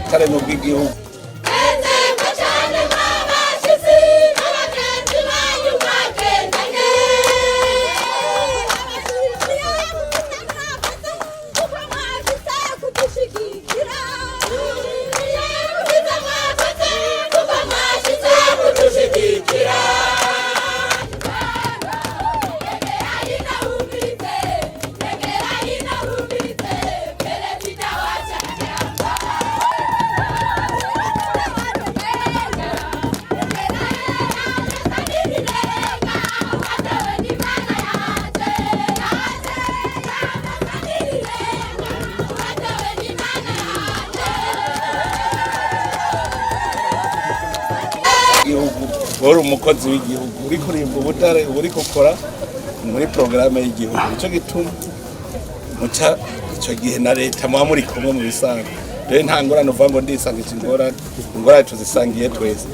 ubutare n'ubw'igihugu. Uri umukozi w'igihugu uri kurimba ubutare uri gukora muri porogaramu y'igihugu, nicyo gituma muca icyo gihe na leta muba muri kumwe mu bisanzwe. Rero nta ngorane uvuga ngo ndisangije ingorane tuzisangiye twese.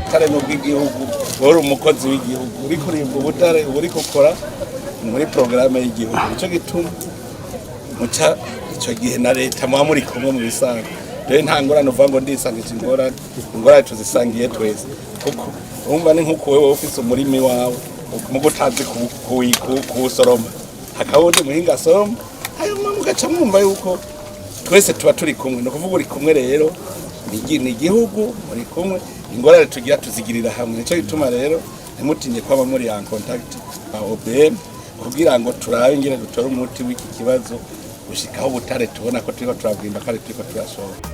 ubutare n'ubw'igihugu, uri umukozi w'igihugu uri kurimba ubutare uri gukora muri porogaramu y'igihugu, nicyo gituma muca icyo gihe na leta muba muri kumwe mu bisanzwe. Rero nta ngorane uvuga ngo ndisangije ingorane tuzisangiye twese, kuko urumva ni nk'uko wewe ufise umurimi wawe mugo utazi kuwusoroma, hakaba undi muhinga asoroma, hanyuma mugaca mwumva yuko twese tuba turi kumwe. Ni ukuvuga uri kumwe rero ni igihugu muri kumwe, ingorane tugira tuzigirira hamwe. Nicyo gituma rero ntimutinye kwaba muri en contact na OBM kugira ngo turabe ingene dutora umuti w'iki kibazo gushikaho ubutare tubona ko turiko turabwimba kandi turiko turashora.